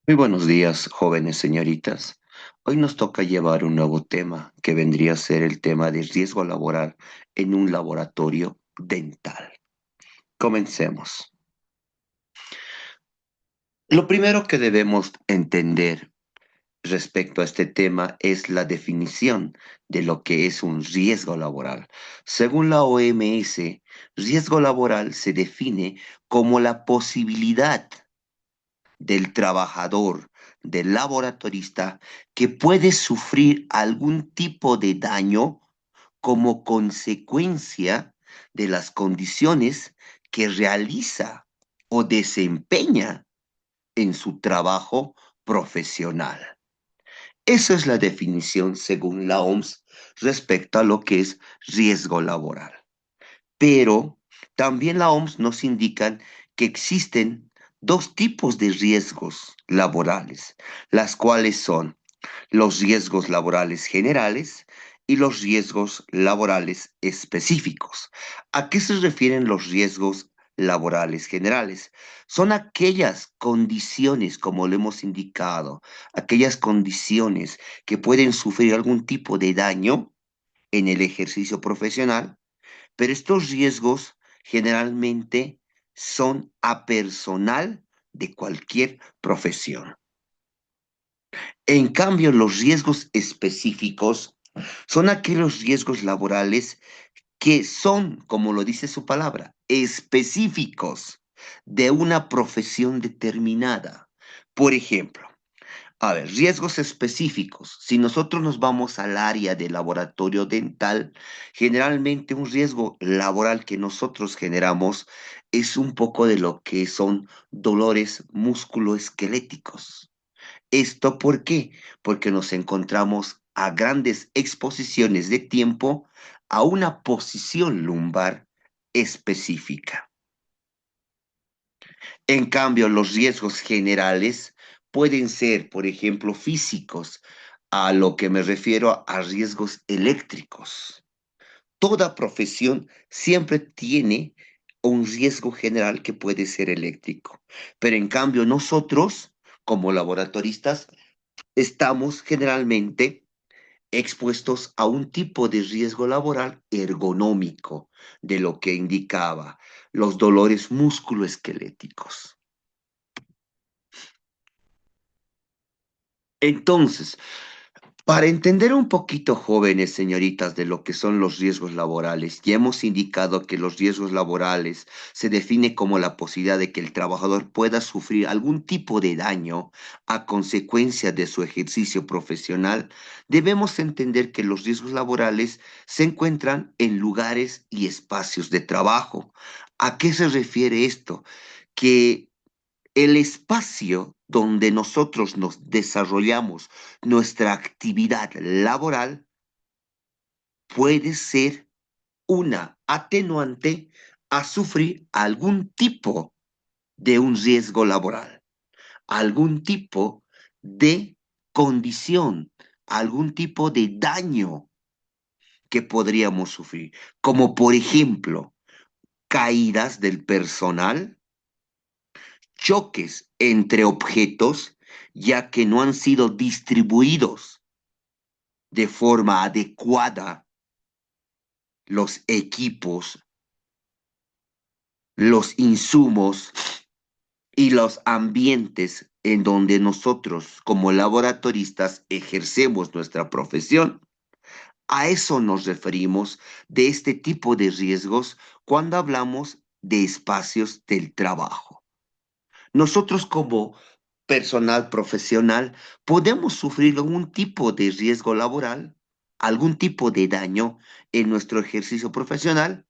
Muy buenos días, jóvenes señoritas. Hoy nos toca llevar un nuevo tema que vendría a ser el tema de riesgo laboral en un laboratorio dental. Comencemos. Lo primero que debemos entender respecto a este tema es la definición de lo que es un riesgo laboral. Según la OMS, riesgo laboral se define como la posibilidad del trabajador, del laboratorista, que puede sufrir algún tipo de daño como consecuencia de las condiciones que realiza o desempeña en su trabajo profesional. Esa es la definición según la OMS respecto a lo que es riesgo laboral. Pero también la OMS nos indica que existen dos tipos de riesgos laborales, las cuales son los riesgos laborales generales y los riesgos laborales específicos. ¿A qué se refieren los riesgos laborales generales? Son aquellas condiciones, como lo hemos indicado, aquellas condiciones que pueden sufrir algún tipo de daño en el ejercicio profesional, pero estos riesgos generalmente son a personal de cualquier profesión. En cambio, los riesgos específicos son aquellos riesgos laborales que son, como lo dice su palabra, específicos de una profesión determinada. Por ejemplo, a ver, riesgos específicos. Si nosotros nos vamos al área de laboratorio dental, generalmente un riesgo laboral que nosotros generamos es un poco de lo que son dolores musculoesqueléticos. ¿Esto por qué? Porque nos encontramos a grandes exposiciones de tiempo a una posición lumbar específica. En cambio, los riesgos generales pueden ser, por ejemplo, físicos, a lo que me refiero a riesgos eléctricos. Toda profesión siempre tiene un riesgo general que puede ser eléctrico, pero en cambio nosotros, como laboratoristas, estamos generalmente expuestos a un tipo de riesgo laboral ergonómico, de lo que indicaba los dolores musculoesqueléticos. Entonces, para entender un poquito, jóvenes señoritas, de lo que son los riesgos laborales, ya hemos indicado que los riesgos laborales se define como la posibilidad de que el trabajador pueda sufrir algún tipo de daño a consecuencia de su ejercicio profesional. Debemos entender que los riesgos laborales se encuentran en lugares y espacios de trabajo. ¿A qué se refiere esto? Que el espacio donde nosotros nos desarrollamos nuestra actividad laboral puede ser una atenuante a sufrir algún tipo de un riesgo laboral, algún tipo de condición, algún tipo de daño que podríamos sufrir, como por ejemplo caídas del personal, choques entre objetos, ya que no han sido distribuidos de forma adecuada los equipos, los insumos y los ambientes en donde nosotros como laboratoristas ejercemos nuestra profesión. A eso nos referimos de este tipo de riesgos cuando hablamos de espacios del trabajo. Nosotros como personal profesional podemos sufrir algún tipo de riesgo laboral, algún tipo de daño en nuestro ejercicio profesional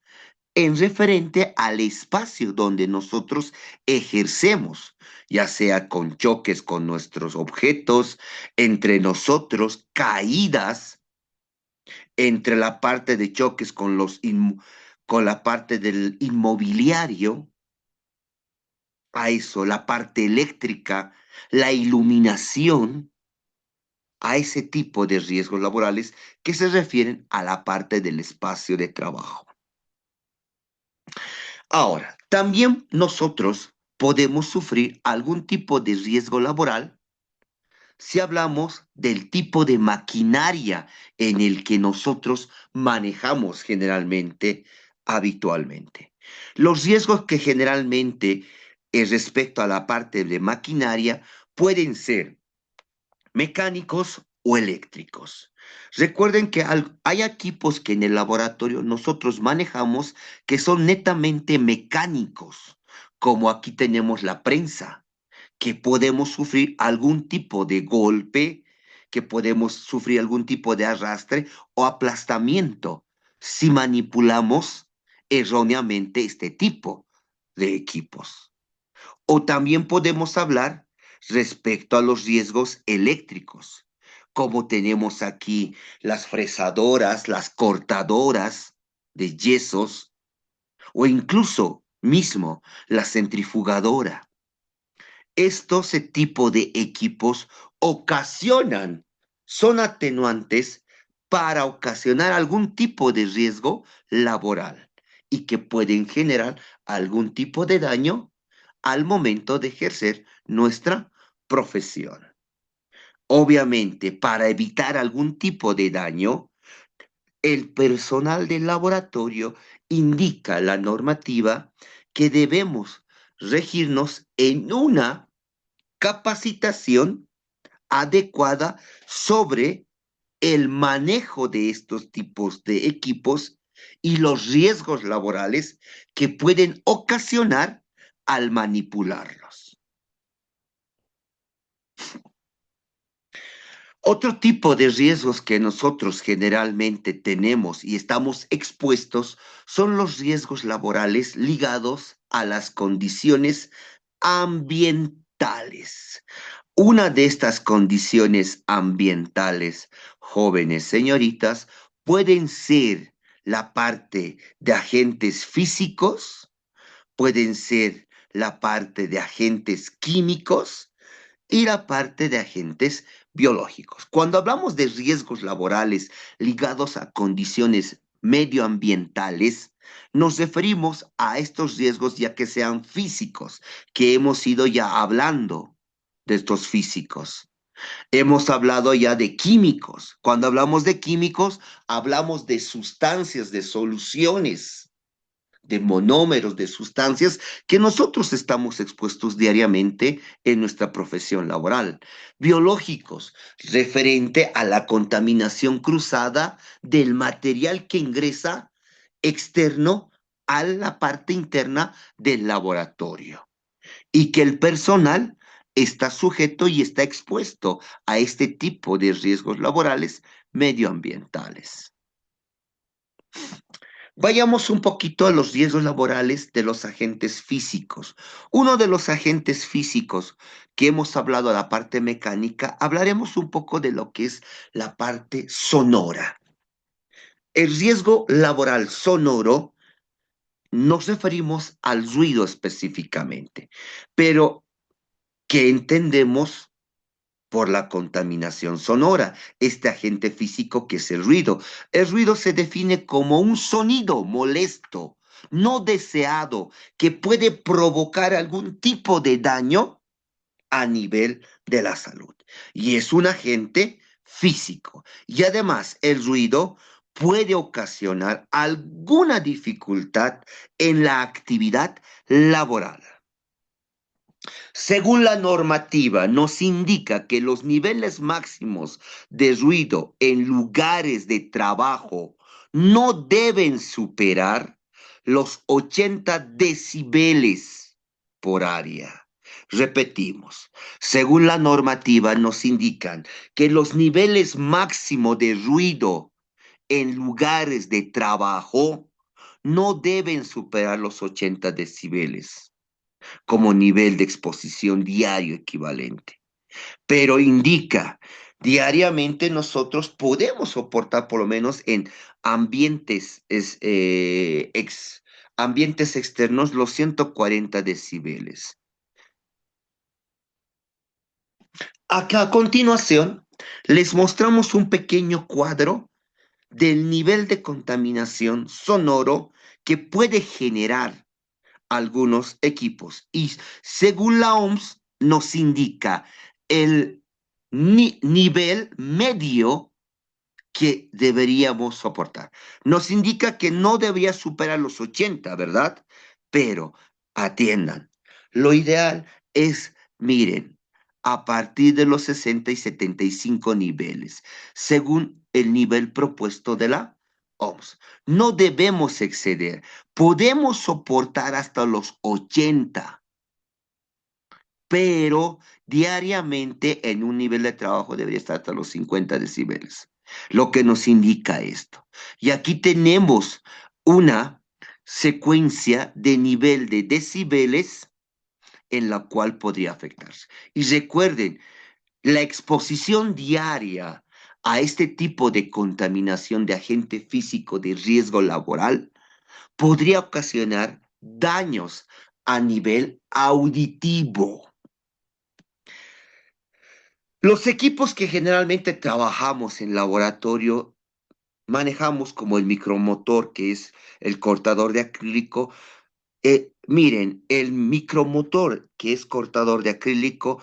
en referente al espacio donde nosotros ejercemos, ya sea con choques con nuestros objetos, entre nosotros, caídas, entre la parte de choques con con la parte del inmobiliario, a eso, la parte eléctrica, la iluminación, a ese tipo de riesgos laborales que se refieren a la parte del espacio de trabajo. Ahora, también nosotros podemos sufrir algún tipo de riesgo laboral si hablamos del tipo de maquinaria en el que nosotros manejamos generalmente, habitualmente. Los riesgos que generalmente respecto a la parte de maquinaria pueden ser mecánicos o eléctricos. Recuerden que hay equipos que en el laboratorio nosotros manejamos que son netamente mecánicos, como aquí tenemos la prensa, que podemos sufrir algún tipo de golpe, que podemos sufrir algún tipo de arrastre o aplastamiento si manipulamos erróneamente este tipo de equipos. O también podemos hablar respecto a los riesgos eléctricos, como tenemos aquí las fresadoras, las cortadoras de yesos o incluso mismo la centrifugadora. Estos tipo de equipos ocasionan, son atenuantes para ocasionar algún tipo de riesgo laboral y que pueden generar algún tipo de daño al momento de ejercer nuestra profesión. Obviamente, para evitar algún tipo de daño, el personal del laboratorio indica la normativa que debemos regirnos en una capacitación adecuada sobre el manejo de estos tipos de equipos y los riesgos laborales que pueden ocasionar al manipularlos. Otro tipo de riesgos que nosotros generalmente tenemos y estamos expuestos son los riesgos laborales ligados a las condiciones ambientales. Una de estas condiciones ambientales, jóvenes señoritas, pueden ser la parte de agentes físicos, pueden ser la parte de agentes químicos y la parte de agentes biológicos. Cuando hablamos de riesgos laborales ligados a condiciones medioambientales, nos referimos a estos riesgos ya que sean físicos, que hemos ido ya hablando de estos físicos. Hemos hablado ya de químicos. Cuando hablamos de químicos, hablamos de sustancias, de soluciones, de monómeros, de sustancias que nosotros estamos expuestos diariamente en nuestra profesión laboral. Biológicos, referente a la contaminación cruzada del material que ingresa externo a la parte interna del laboratorio y que el personal está sujeto y está expuesto a este tipo de riesgos laborales medioambientales. Vayamos un poquito a los riesgos laborales de los agentes físicos. Uno de los agentes físicos que hemos hablado a la parte mecánica, hablaremos un poco de lo que es la parte sonora. El riesgo laboral sonoro nos referimos al ruido específicamente, pero ¿qué entendemos por la contaminación sonora, este agente físico que es el ruido? El ruido se define como un sonido molesto, no deseado, que puede provocar algún tipo de daño a nivel de la salud. Y es un agente físico. Y además, el ruido puede ocasionar alguna dificultad en la actividad laboral. Según la normativa, nos indica que los niveles máximos de ruido en lugares de trabajo no deben superar los 80 decibeles por área. Repetimos, según la normativa nos indican que los niveles máximos de ruido en lugares de trabajo no deben superar los 80 decibeles como nivel de exposición diario equivalente, pero indica diariamente nosotros podemos soportar por lo menos en ambientes, ambientes externos los 140 decibeles. Acá a continuación les mostramos un pequeño cuadro del nivel de contaminación sonoro que puede generar algunos equipos. Y según la OMS nos indica el nivel medio que deberíamos soportar. Nos indica que no debería superar los 80, ¿verdad? Pero atiendan, lo ideal es, miren, a partir de los 60 y 75 niveles, según el nivel propuesto de la OMS. No debemos exceder, podemos soportar hasta los 80, pero diariamente en un nivel de trabajo debería estar hasta los 50 decibeles, lo que nos indica esto. Y aquí tenemos una secuencia de nivel de decibeles en la cual podría afectarse. Y recuerden, la exposición diaria a este tipo de contaminación de agente físico de riesgo laboral podría ocasionar daños a nivel auditivo. Los equipos que generalmente trabajamos en laboratorio manejamos como el micromotor, que es el cortador de acrílico. Miren, el micromotor, que es cortador de acrílico,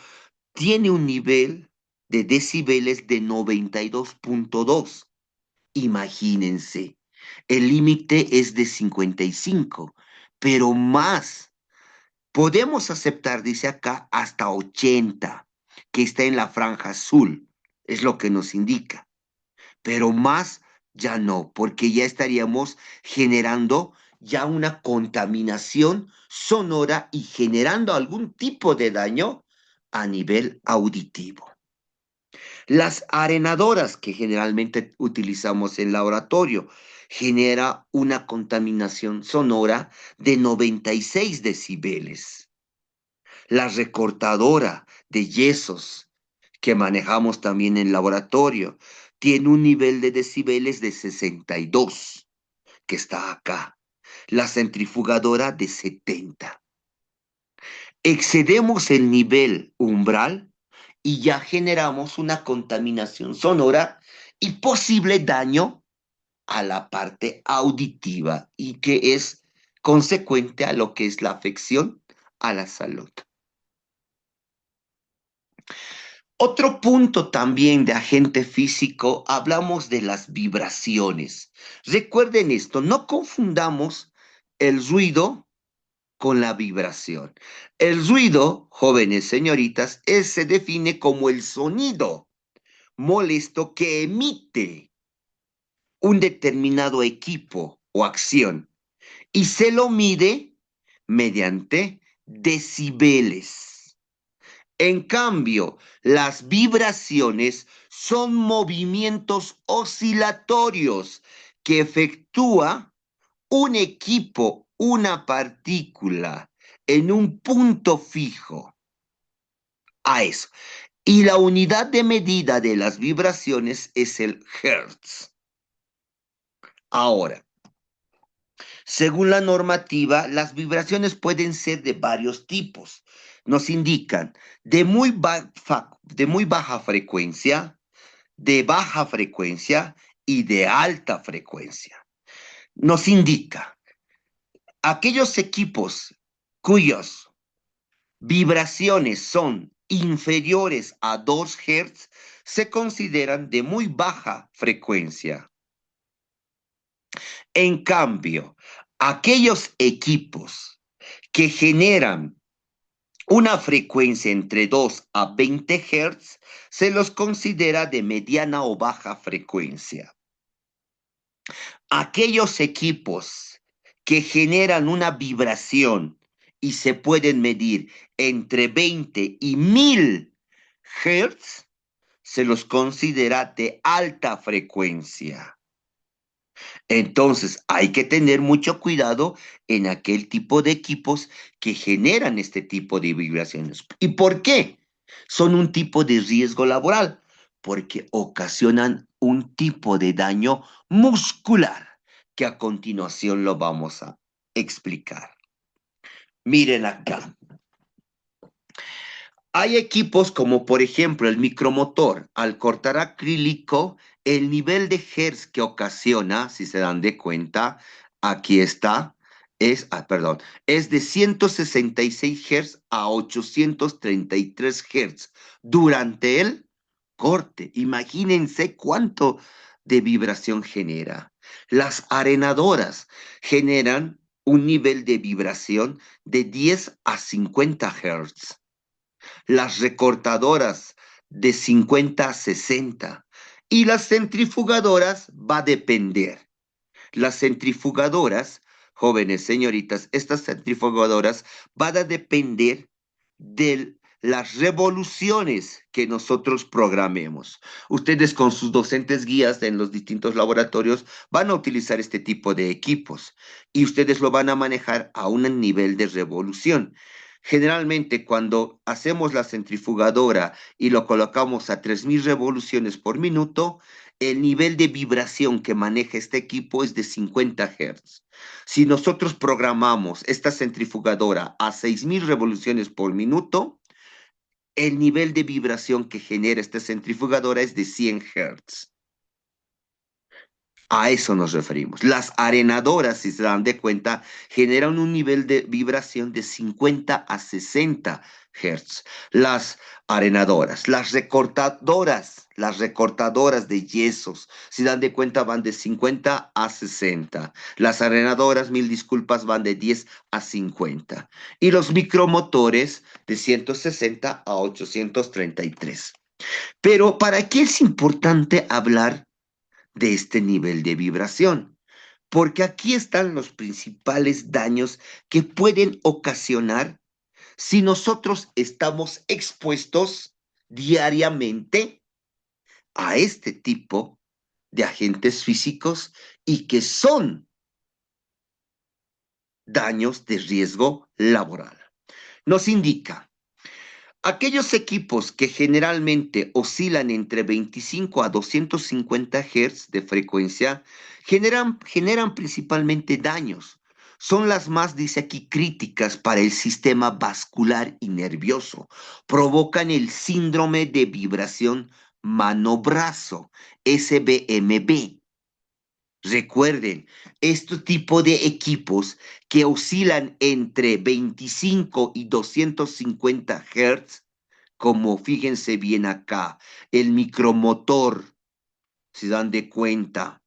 tiene un nivel de decibeles de 92.2. Imagínense, el límite es de 55, pero más. Podemos aceptar, dice acá, hasta 80, que está en la franja azul, es lo que nos indica. Pero más ya no, porque ya estaríamos generando ya una contaminación sonora y generando algún tipo de daño a nivel auditivo. Las arenadoras que generalmente utilizamos en laboratorio genera una contaminación sonora de 96 decibeles. La recortadora de yesos que manejamos también en laboratorio tiene un nivel de decibeles de 62, que está acá. La centrifugadora de 70. Excedemos el nivel umbral y ya generamos una contaminación sonora y posible daño a la parte auditiva y que es consecuente a lo que es la afección a la salud. Otro punto también de agente físico, hablamos de las vibraciones. Recuerden esto, no confundamos el ruido con la vibración. El ruido, jóvenes señoritas, se define como el sonido molesto que emite un determinado equipo o acción y se lo mide mediante decibeles. En cambio, las vibraciones son movimientos oscilatorios que efectúa un equipo, una partícula, en un punto fijo. A eso. Y la unidad de medida de las vibraciones es el Hertz. Ahora, según la normativa, las vibraciones pueden ser de varios tipos. Nos indican de muy baja frecuencia, de baja frecuencia y de alta frecuencia. Nos indica aquellos equipos cuyos vibraciones son inferiores a 2 Hz se consideran de muy baja frecuencia. En cambio, aquellos equipos que generan una frecuencia entre 2 a 20 Hz se los considera de mediana o baja frecuencia. Aquellos equipos que generan una vibración y se pueden medir entre 20 y 1000 Hz se los considera de alta frecuencia. Entonces, hay que tener mucho cuidado en aquel tipo de equipos que generan este tipo de vibraciones. ¿Y por qué? Son un tipo de riesgo laboral, porque ocasionan un tipo de daño muscular, que a continuación lo vamos a explicar. Miren acá. Hay equipos como por ejemplo el micromotor. Al cortar acrílico, el nivel de Hertz que ocasiona, si se dan de cuenta, aquí está, es de 166 Hz a 833 Hz durante el corte. Imagínense cuánto de vibración genera. Las arenadoras generan un nivel de vibración de 10 a 50 Hz. Las recortadoras de 50 a 60. Y las centrifugadoras va a depender. Las centrifugadoras, jóvenes señoritas, estas centrifugadoras van a depender de las revoluciones que nosotros programemos. Ustedes con sus docentes guías en los distintos laboratorios van a utilizar este tipo de equipos y ustedes lo van a manejar a un nivel de revolución. Generalmente, cuando hacemos la centrifugadora y lo colocamos a 3000 revoluciones por minuto, el nivel de vibración que maneja este equipo es de 50 Hz. Si nosotros programamos esta centrifugadora a 6000 revoluciones por minuto, el nivel de vibración que genera esta centrifugadora es de 100 Hz. A eso nos referimos. Las arenadoras, si se dan de cuenta, generan un nivel de vibración de 50 a 60 Hz. Las arenadoras, las recortadoras de yesos, si dan de cuenta, van de 50 a 60. Las arenadoras, mil disculpas, van de 10 a 50. Y los micromotores de 160 a 833. Pero ¿para qué es importante hablar de este nivel de vibración? Porque aquí están los principales daños que pueden ocasionar si nosotros estamos expuestos diariamente a este tipo de agentes físicos y que son daños de riesgo laboral. Nos indica aquellos equipos que generalmente oscilan entre 25 a 250 Hz de frecuencia generan principalmente daños. Son las más, dice aquí, críticas para el sistema vascular y nervioso. Provocan el síndrome de vibración mano-brazo, SBMB. Recuerden, este tipo de equipos que oscilan entre 25 y 250 Hz, como fíjense bien acá, el micromotor, si dan de cuenta,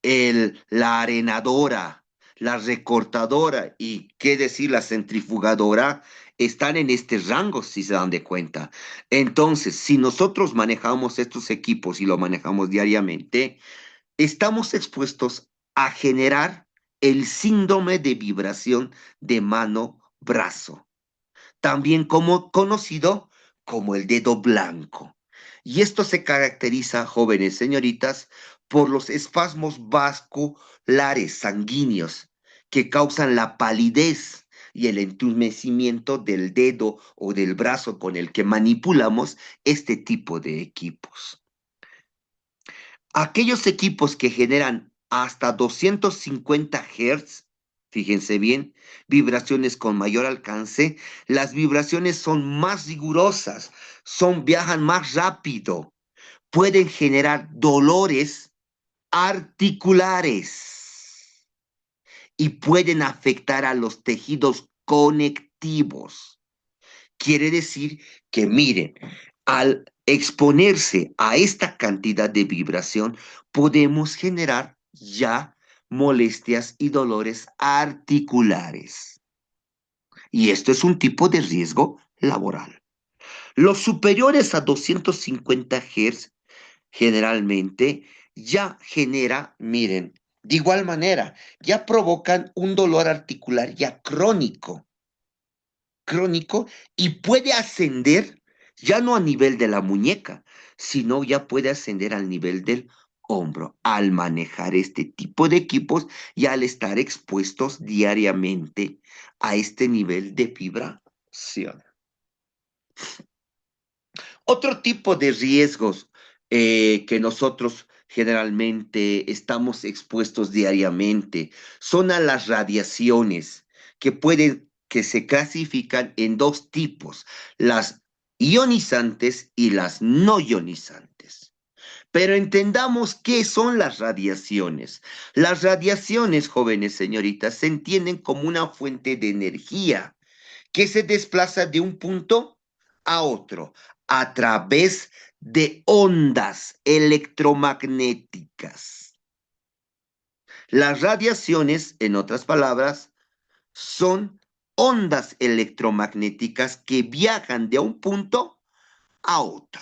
la arenadora, la recortadora y qué decir la centrifugadora, están en este rango, si se dan de cuenta. Entonces, si nosotros manejamos estos equipos y lo manejamos diariamente, estamos expuestos a generar el síndrome de vibración de mano-brazo, también conocido como el dedo blanco. Y esto se caracteriza, jóvenes señoritas, por los espasmos vasculares sanguíneos que causan la palidez y el entumecimiento del dedo o del brazo con el que manipulamos este tipo de equipos. Aquellos equipos que generan hasta 250 Hz, fíjense bien, vibraciones con mayor alcance, las vibraciones son más rigurosas, viajan más rápido, pueden generar dolores articulares y pueden afectar a los tejidos conectivos. Quiere decir que, miren, al exponerse a esta cantidad de vibración, podemos generar ya molestias y dolores articulares. Y esto es un tipo de riesgo laboral. Los superiores a 250 Hz generalmente ya genera, miren, de igual manera, ya provocan un dolor articular ya crónico y puede ascender ya no a nivel de la muñeca, sino ya puede ascender al nivel del hombro al manejar este tipo de equipos y al estar expuestos diariamente a este nivel de vibración. Otro tipo de riesgos que nosotros generalmente estamos expuestos diariamente son a las radiaciones que se clasifican en dos tipos, las ionizantes y las no ionizantes. Pero entendamos qué son las radiaciones. Las radiaciones, jóvenes señoritas, se entienden como una fuente de energía que se desplaza de un punto a otro a través de ondas electromagnéticas. Las radiaciones, en otras palabras, son ondas electromagnéticas que viajan de un punto a otro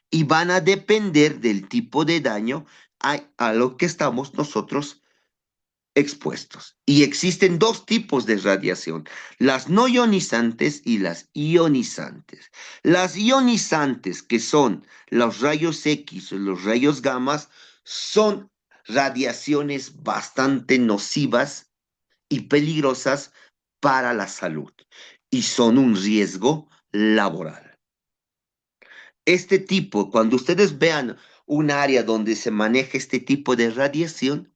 y van a depender del tipo de daño a lo que estamos nosotros expuestos. Y existen dos tipos de radiación, las no ionizantes y las ionizantes. Las ionizantes, que son los rayos X o los rayos gamma, son radiaciones bastante nocivas y peligrosas para la salud y son un riesgo laboral. Este tipo, cuando ustedes vean un área donde se maneja este tipo de radiación,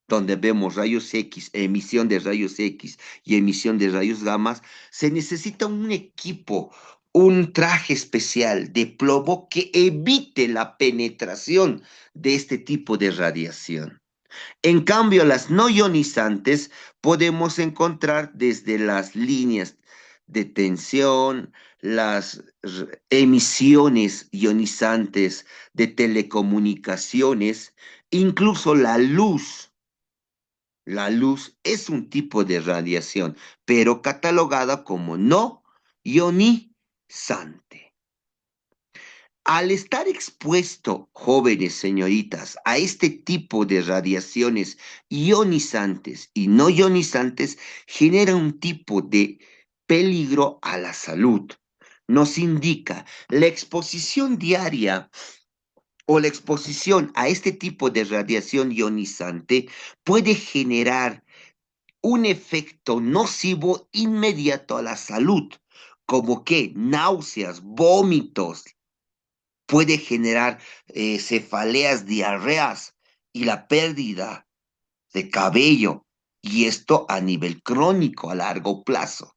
donde vemos rayos X, emisión de rayos X y emisión de rayos gamma, se necesita un equipo, un traje especial de plomo que evite la penetración de este tipo de radiación. En cambio, las no ionizantes podemos encontrar desde las líneas de tensión, las emisiones ionizantes de telecomunicaciones, incluso la luz. La luz es un tipo de radiación, pero catalogada como no ionizante. Al estar expuesto, jóvenes señoritas, a este tipo de radiaciones ionizantes y no ionizantes, genera un tipo de peligro a la salud. Nos indica la exposición diaria o la exposición a este tipo de radiación ionizante puede generar un efecto nocivo inmediato a la salud, como que náuseas, vómitos, puede generar cefaleas, diarreas y la pérdida de cabello, y esto a nivel crónico, a largo plazo.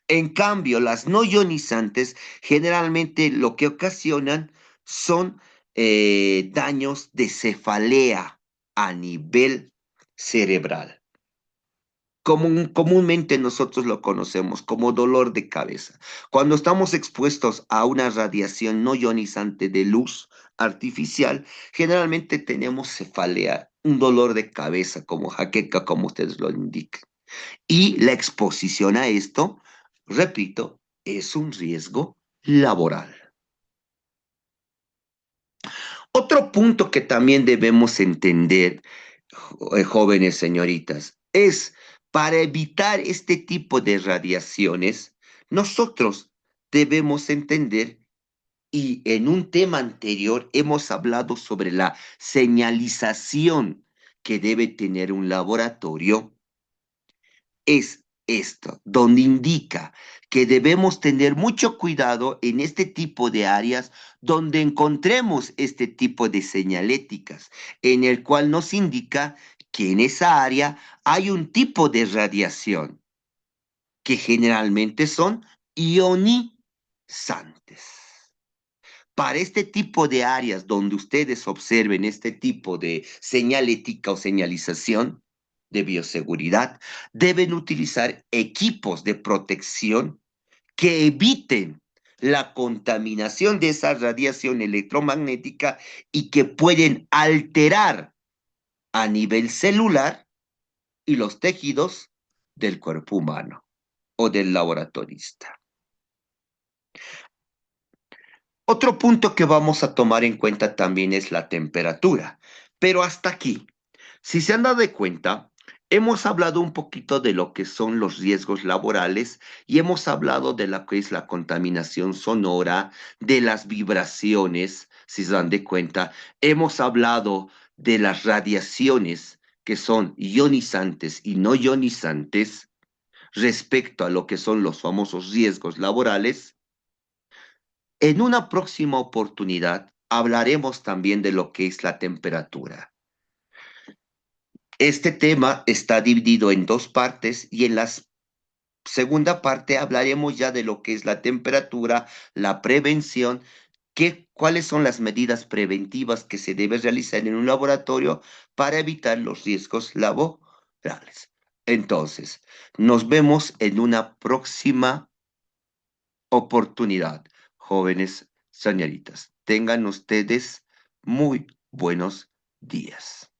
En cambio, las no ionizantes generalmente lo que ocasionan son daños de cefalea a nivel cerebral. Comúnmente nosotros lo conocemos como dolor de cabeza. Cuando estamos expuestos a una radiación no ionizante de luz artificial, generalmente tenemos cefalea, un dolor de cabeza como jaqueca, como ustedes lo indican. Y la exposición a esto, repito, es un riesgo laboral. Otro punto que también debemos entender, jóvenes señoritas, es para evitar este tipo de radiaciones, nosotros debemos entender, y en un tema anterior hemos hablado sobre la señalización que debe tener un laboratorio, es esto, donde indica que debemos tener mucho cuidado en este tipo de áreas donde encontremos este tipo de señaléticas, en el cual nos indica que en esa área hay un tipo de radiación que generalmente son ionizantes. Para este tipo de áreas donde ustedes observen este tipo de señalética o señalización de bioseguridad, deben utilizar equipos de protección que eviten la contaminación de esa radiación electromagnética y que pueden alterar a nivel celular y los tejidos del cuerpo humano o del laboratorista. Otro punto que vamos a tomar en cuenta también es la temperatura, pero hasta aquí. Si se han dado de cuenta, hemos hablado un poquito de lo que son los riesgos laborales y hemos hablado de lo que es la contaminación sonora, de las vibraciones, si se dan de cuenta. Hemos hablado de las radiaciones que son ionizantes y no ionizantes respecto a lo que son los famosos riesgos laborales. En una próxima oportunidad hablaremos también de lo que es la temperatura. Este tema está dividido en dos partes y en la segunda parte hablaremos ya de lo que es la temperatura, la prevención, cuáles son las medidas preventivas que se deben realizar en un laboratorio para evitar los riesgos laborales. Entonces, nos vemos en una próxima oportunidad, jóvenes señoritas. Tengan ustedes muy buenos días.